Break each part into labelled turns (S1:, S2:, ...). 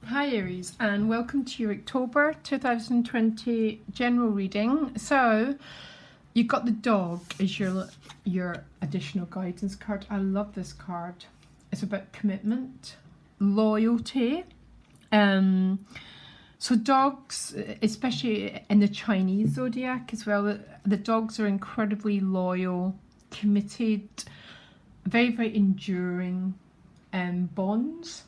S1: Hi Aries, and welcome to your October 2020 general reading. So you've got the dog as your additional guidance card. I love this card. It's about commitment, loyalty. So dogs, especially in the Chinese zodiac as well, the dogs are incredibly loyal, committed, very, very enduring bonds.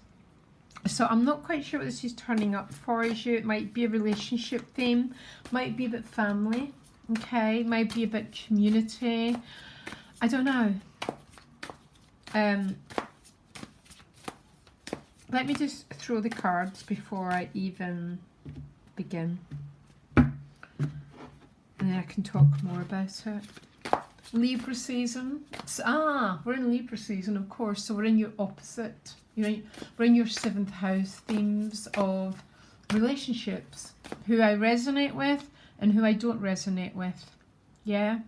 S1: So I'm not quite sure what this is turning up for as you. It might be a relationship theme, might be about family, okay, might be about community. I don't know. Let me just throw the cards before I even begin. And then I can talk more about it. Libra season. We're in Libra season, of course, so we're in your opposite. We're in your 7th house themes of relationships, who I resonate with and who I don't resonate with. Yeah.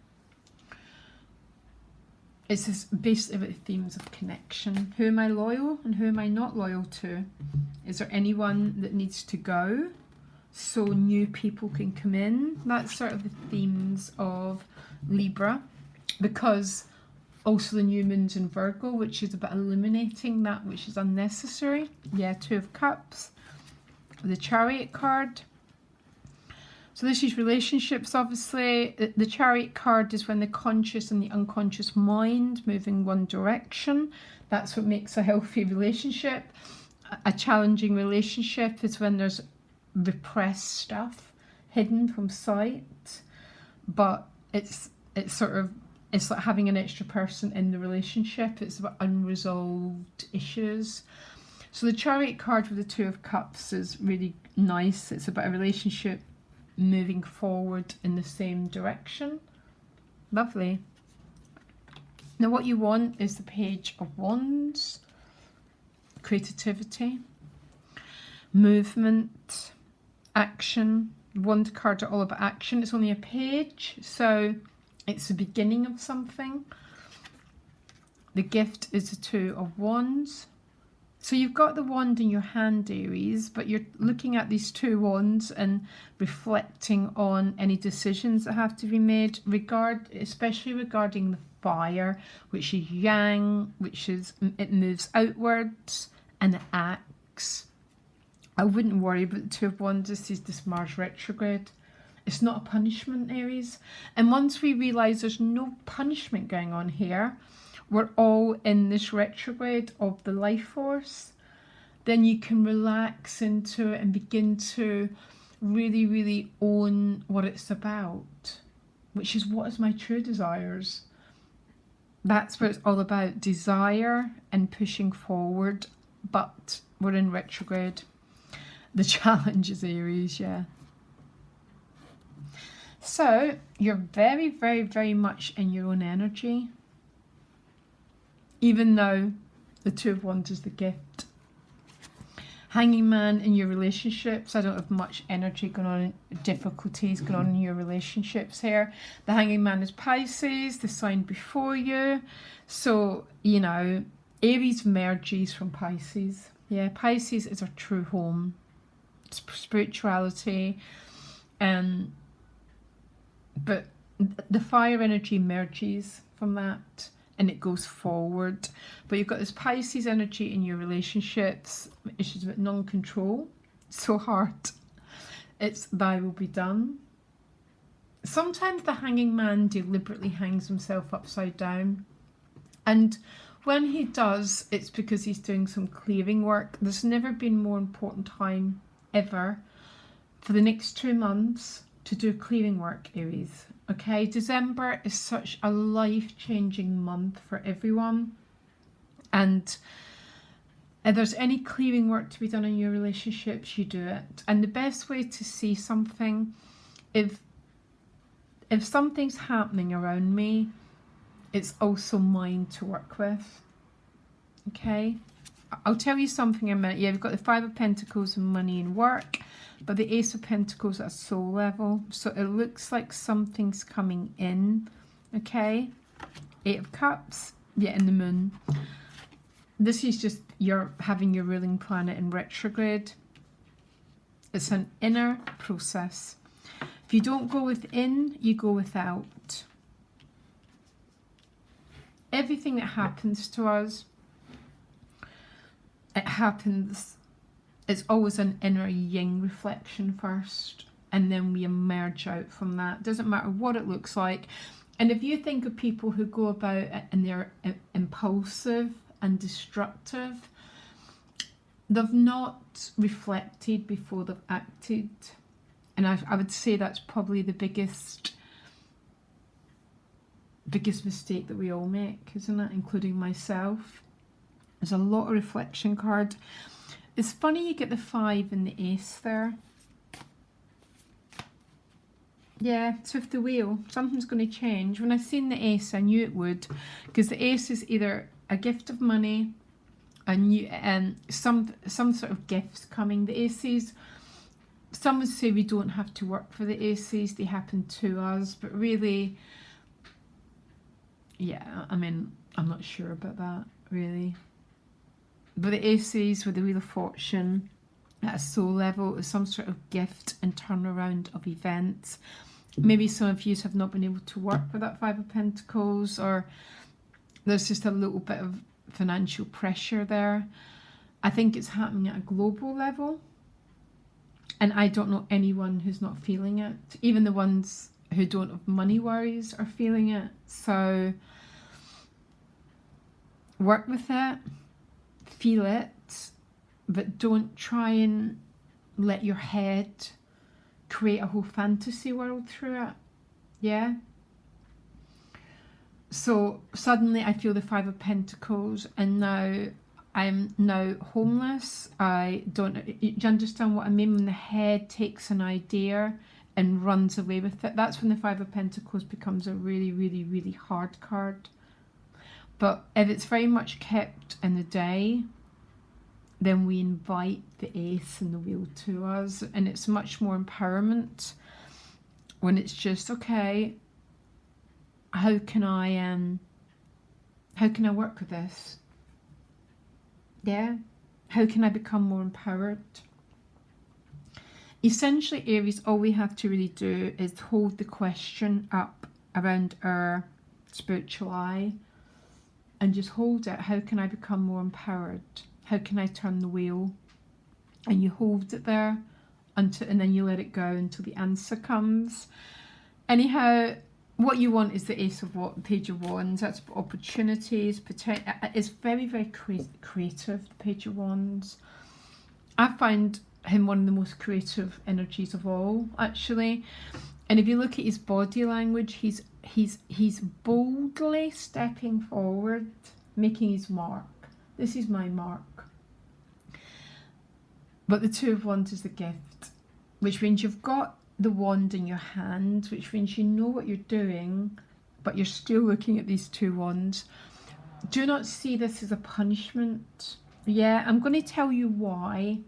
S1: It's just basically about themes of connection. Who am I loyal and who am I not loyal to? Is there anyone that needs to go so new people can come in? That's sort of the themes of Libra, because also the new moon's in Virgo, which is about eliminating that which is unnecessary. Yeah, 2 of Cups. The Chariot card. So this is relationships, obviously. The Chariot card is when the conscious and the unconscious mind move in one direction. That's what makes a healthy relationship. A challenging relationship is when there's repressed stuff hidden from sight. But it's like having an extra person in the relationship. It's about unresolved issues. So the Chariot card with the 2 of Cups is really nice. It's about a relationship moving forward in the same direction. Lovely. Now what you want is the Page of Wands. Creativity, movement, action. Wand cards are all about action. It's only a page, so it's the beginning of something. The gift is the 2 of Wands. So you've got the wand in your hand, Aries, but you're looking at these 2 wands and reflecting on any decisions that have to be made, especially regarding the fire, which is yang, it moves outwards and it acts. I wouldn't worry about the 2 of Wands. This is this Mars retrograde. It's not a punishment, Aries. And once we realise there's no punishment going on here, we're all in this retrograde of the life force, then you can relax into it and begin to really, really own what it's about, which is what is my true desires. That's what it's all about, desire and pushing forward, but we're in retrograde. The challenge is Aries, yeah. So you're very, very, very much in your own energy, even though the 2 of Wands is the gift. Hanging Man in your relationships. I don't have much energy going on, difficulties going on in your relationships here. The Hanging Man is Pisces, the sign before you. So, Aries merges from Pisces. Yeah, Pisces is our true home. It's spirituality. But the fire energy merges from that and it goes forward. But you've got this Pisces energy in your relationships, which is about non-control. So hard. It's thy will be done. Sometimes the Hanging Man deliberately hangs himself upside down. And when he does, it's because he's doing some clearing work. There's never been more important time ever for the next 2 months to do clearing work, Aries. Okay, December is such a life-changing month for everyone. And if there's any clearing work to be done in your relationships, you do it. And the best way to see something, if something's happening around me, it's also mine to work with. Okay? I'll tell you something in a minute. Yeah, we've got the 5 of Pentacles and money and work, but the Ace of Pentacles at soul level. So it looks like something's coming in. Okay? 8 of Cups. Yeah, in the moon. This is just you're having your ruling planet in retrograde. It's an inner process. If you don't go within, you go without. Everything that happens to us, it's always an inner yin reflection first, and then we emerge out from that. Doesn't matter what it looks like. And if you think of people who go about and they're impulsive and destructive, they've not reflected before they've acted. And I would say that's probably the biggest mistake that we all make, isn't it? Including myself. There's a lot of reflection card. It's funny you get the 5 and the ace there. Yeah, it's with the wheel. Something's going to change. When I seen the ace, I knew it would, because the ace is either a gift of money, some sort of gifts coming. The aces, some would say we don't have to work for the aces, they happen to us, but really, yeah, I mean, I'm not sure about that, really. But the aces with the Wheel of Fortune at a soul level is some sort of gift and turnaround of events. Maybe some of you have not been able to work with that 5 of Pentacles, or there's just a little bit of financial pressure there. I think it's happening at a global level, and I don't know anyone who's not feeling it. Even the ones who don't have money worries are feeling it. So work with it, feel it, but don't try and let your head create a whole fantasy world through it. Yeah. So suddenly I feel the 5 of Pentacles, and now I'm now homeless. Do you understand what I mean? When the head takes an idea and runs away with it, that's when the 5 of Pentacles becomes a really, really, really hard card. But if it's very much kept in the day, then we invite the ace and the wheel to us, and it's much more empowerment when it's just, okay, how can I work with this? Yeah, how can I become more empowered? Essentially, Aries, all we have to really do is hold the question up around our spiritual eye and just hold it. How can I become more empowered? How can I turn the wheel? And you hold it there and then you let it go until the answer comes. Anyhow, what you want is the Page of Wands. That's opportunities. It's very, very creative, the Page of Wands. I find him one of the most creative energies of all, actually. And if you look at his body language, he's boldly stepping forward, making his mark. This is my mark. But the 2 of Wands is the gift, which means you've got the wand in your hand, which means you know what you're doing, but you're still looking at these 2 wands. Do not see this as a punishment. Yeah, I'm going to tell you why.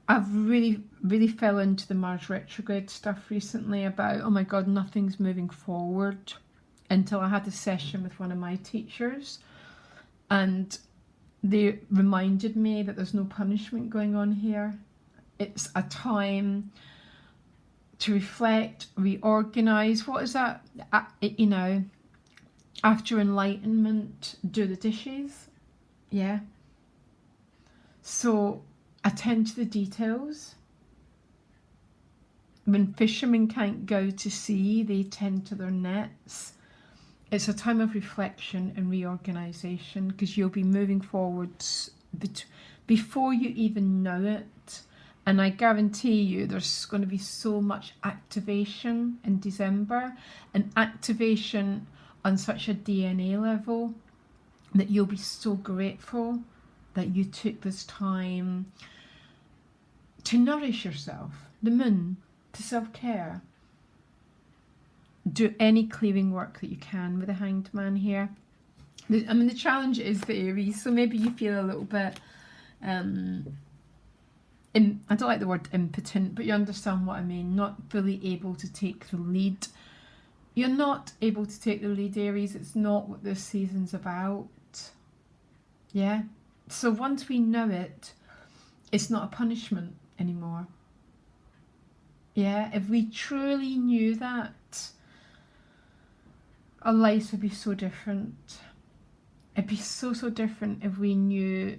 S1: I've really, really fell into the Mars retrograde stuff recently about, oh my God, nothing's moving forward, until I had a session with one of my teachers, and they reminded me that there's no punishment going on here. It's a time to reflect, reorganize. What is that? You know, after enlightenment, do the dishes. Yeah. So attend to the details. When fishermen can't go to sea, they tend to their nets. It's a time of reflection and reorganization, because you'll be moving forwards before you even know it. And I guarantee you there's going to be so much activation in December, and activation on such a DNA level that you'll be so grateful that you took this time to nourish yourself. The moon, to self-care. Do any clearing work that you can with the Hanged Man here. I mean, the challenge is the Aries, so maybe you feel a little bit, I don't like the word impotent, but you understand what I mean, not fully able to take the lead. You're not able to take the lead, Aries. It's not what this season's about. Yeah? So once we know it, It's not a punishment anymore. Yeah, if we truly knew that, our lives would be so different. It'd be so, so different if we knew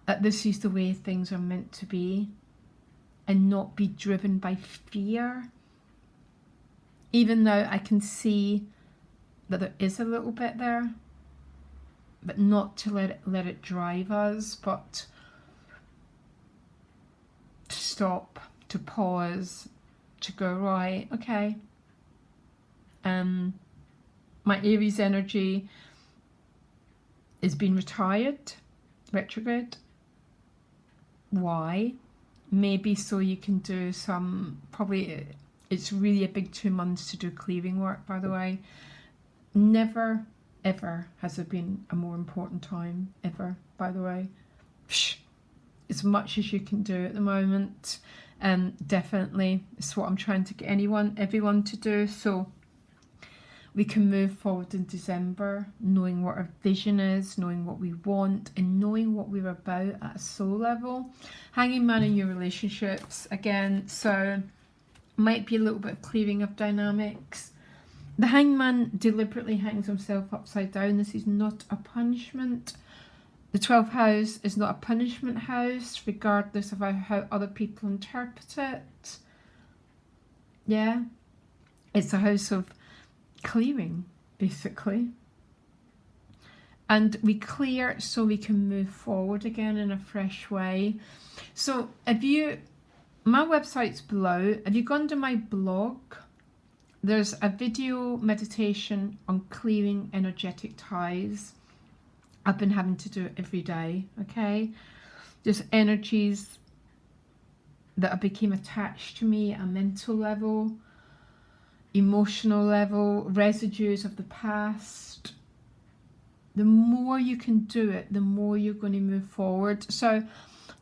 S1: that this is the way things are meant to be and not be driven by fear. Even though I can see that there is a little bit there, but not to let it drive us, but to stop, to pause, to go, right, okay. My Aries energy is being retired, retrograde. Why? Maybe so you can do some, probably it's really a big 2 months to do clearing work, by the way. Never, ever has there been a more important time, ever, by the way. As much as you can do at the moment. Definitely, it's what I'm trying to get everyone to do. So we can move forward in December, knowing what our vision is, knowing what we want, and knowing what we're about at a soul level. Hanging man in your relationships, again, so might be a little bit of clearing of dynamics. The hangman deliberately hangs himself upside down. This is not a punishment. The 12th house is not a punishment house, regardless of how other people interpret it. Yeah, it's a house of clearing, basically. And we clear so we can move forward again in a fresh way. So my website's below. If you go under my blog, there's a video meditation on clearing energetic ties. I've been having to do it every day, okay? Just energies that have become attached to me at a mental level, emotional level, residues of the past. The more you can do it, the more you're going to move forward. So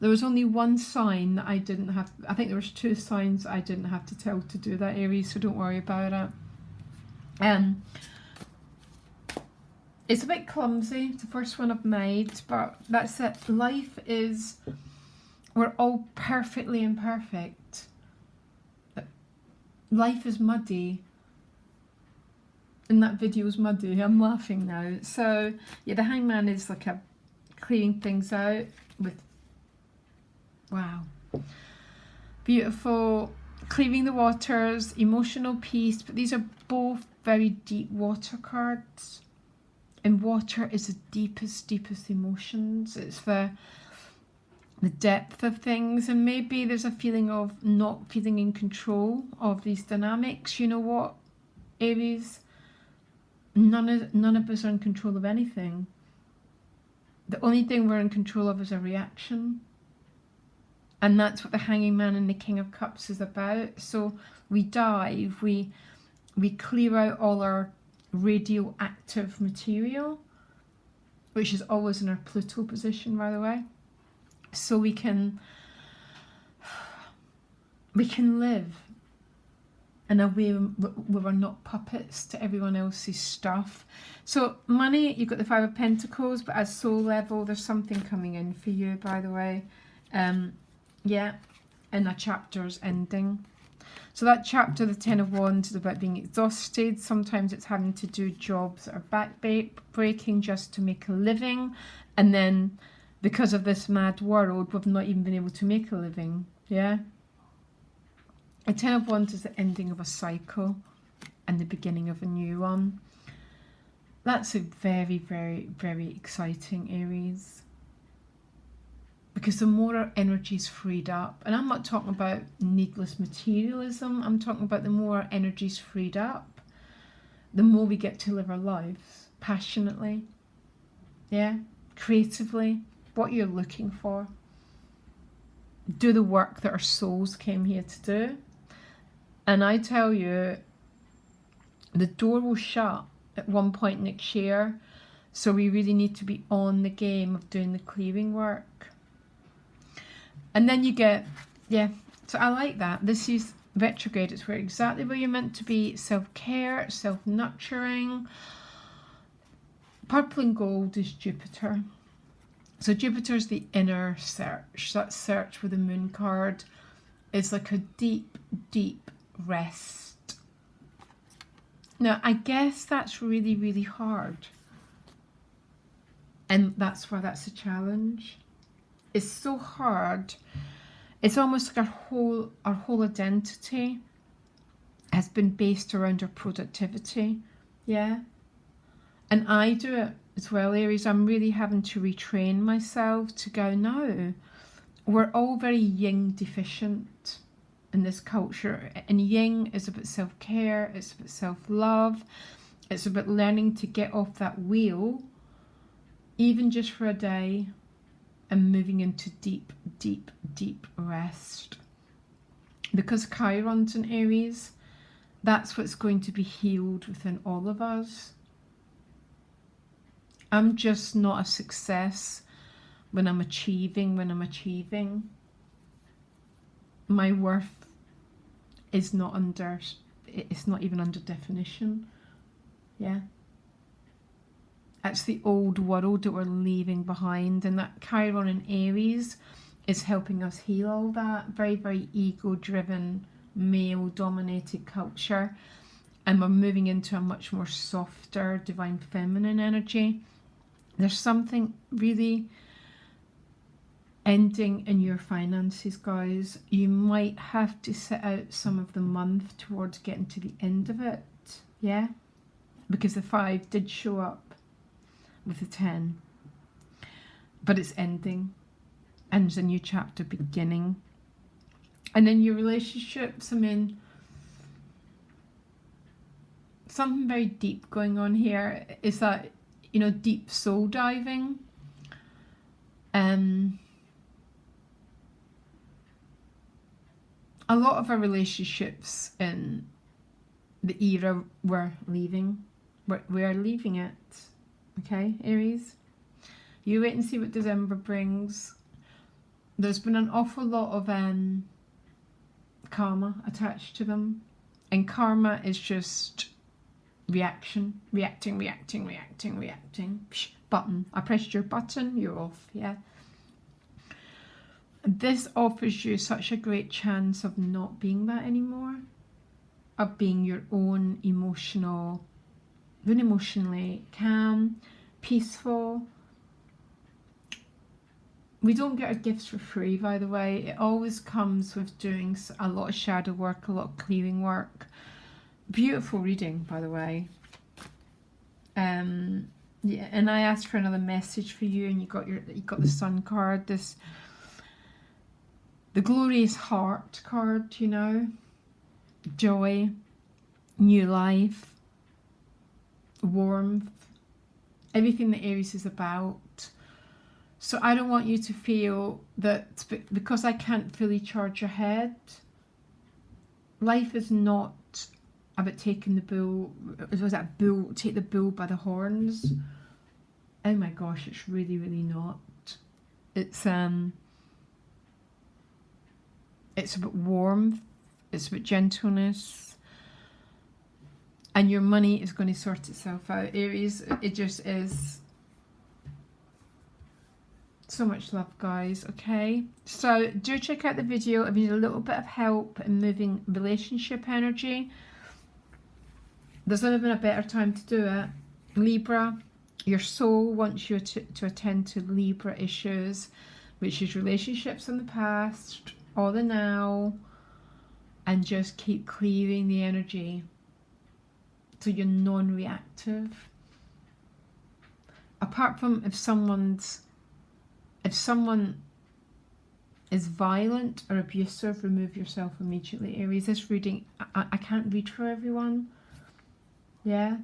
S1: there was only one sign that I didn't have. I think there was 2 signs I didn't have to tell to do that, Aries, so don't worry about it. It's a bit clumsy. It's the first one I've made, but that's it. Life is, we're all perfectly imperfect. Life is muddy. And that video's muddy. I'm laughing now. So yeah, the hangman is like a clearing things out with, wow, beautiful, clearing the waters, emotional peace. But these are both very deep water cards. And water is the deepest emotions. It's the depth of things. And maybe there's a feeling of not feeling in control of these dynamics. You know what, Aries? None of us are in control of anything. The only thing we're in control of is a reaction. And that's what the Hanging Man and the King of Cups is about. So we dive, we clear out all our radioactive material, which is always in our Pluto position, by the way, so we can live in a way where we're not puppets to everyone else's stuff. So money, you've got the 5 of Pentacles, but at soul level there's something coming in for you, by the way. Yeah, and a chapter's ending. So that chapter, the 10 of Wands, is about being exhausted. Sometimes it's having to do jobs that are back-breaking just to make a living. And then because of this mad world, we've not even been able to make a living. Yeah. The 10 of Wands is the ending of a cycle and the beginning of a new one. That's a very, very, very exciting, Aries. Because the more our energy is freed up, and I'm not talking about needless materialism, I'm talking about the more our energy is freed up, the more we get to live our lives passionately, yeah, creatively, what you're looking for. Do the work that our souls came here to do. And I tell you, the door will shut at one point next year, so we really need to be on the game of doing the clearing work. And then you get, yeah, so I like that. This is retrograde. It's where exactly where you're meant to be. Self-care, self-nurturing. Purple and gold is Jupiter. So Jupiter's the inner search. That search with the moon card is like a deep, deep rest. Now, I guess that's really, really hard. And that's why that's a challenge. It's so hard. It's almost like our whole identity has been based around our productivity. Yeah. And I do it as well, Aries. I'm really having to retrain myself to go, no, we're all very yin deficient in this culture. And yin is about self-care, it's about self-love, it's about learning to get off that wheel, even just for a day, and moving into deep, deep, deep rest. Because Chiron's in Aries, that's what's going to be healed within all of us. I'm just not a success when I'm achieving. My worth is not under, it's not even under definition. Yeah. That's the old world that we're leaving behind, and that Chiron in Aries is helping us heal all that. Very, very ego-driven, male-dominated culture, and we're moving into a much more softer, divine feminine energy. There's something really ending in your finances, guys. You might have to set out some of the month towards getting to the end of it, yeah? Because the 5 did show up with the 10. But it's ending. And there's a new chapter beginning. And in your relationships, I mean, something very deep going on here is that, you know, deep soul diving. A lot of our relationships in the era we're leaving, we're leaving it. Okay, Aries? You wait and see what December brings. There's been an awful lot of karma attached to them. And karma is just reaction. Reacting. Psh, button. I pressed your button, you're off, yeah? This offers you such a great chance of not being that anymore. Of being your own emotionally calm, peaceful. We don't get our gifts for free, by the way. It always comes with doing a lot of shadow work, a lot of clearing work. Beautiful reading, by the way. Yeah, and I asked for another message for you, and you got the Sun card. The glorious heart card, you know, joy, new life, warmth, everything that Aries is about. So I don't want you to feel that because I can't fully charge your head, life is not about taking the bull, was that bull, take the bull by the horns. Oh my gosh, it's really, really not. It's about warmth, it's about gentleness, and your money is going to sort itself out, Aries. It just is. So much love, guys. Okay, so do check out the video if you need a little bit of help in moving relationship energy. There's never been a better time to do it. Libra, your soul wants you to attend to Libra issues, which is relationships in the past or the now, and just keep clearing the energy so you're non-reactive. Apart from if someone is violent or abusive, remove yourself immediately, Aries. This reading, I can't read for everyone, yeah,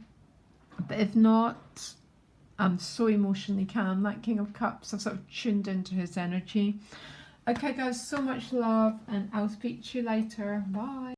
S1: but if not, I'm so emotionally calm. That King of Cups, I've sort of tuned into his energy. Okay guys, so much love, and I'll speak to you later. Bye.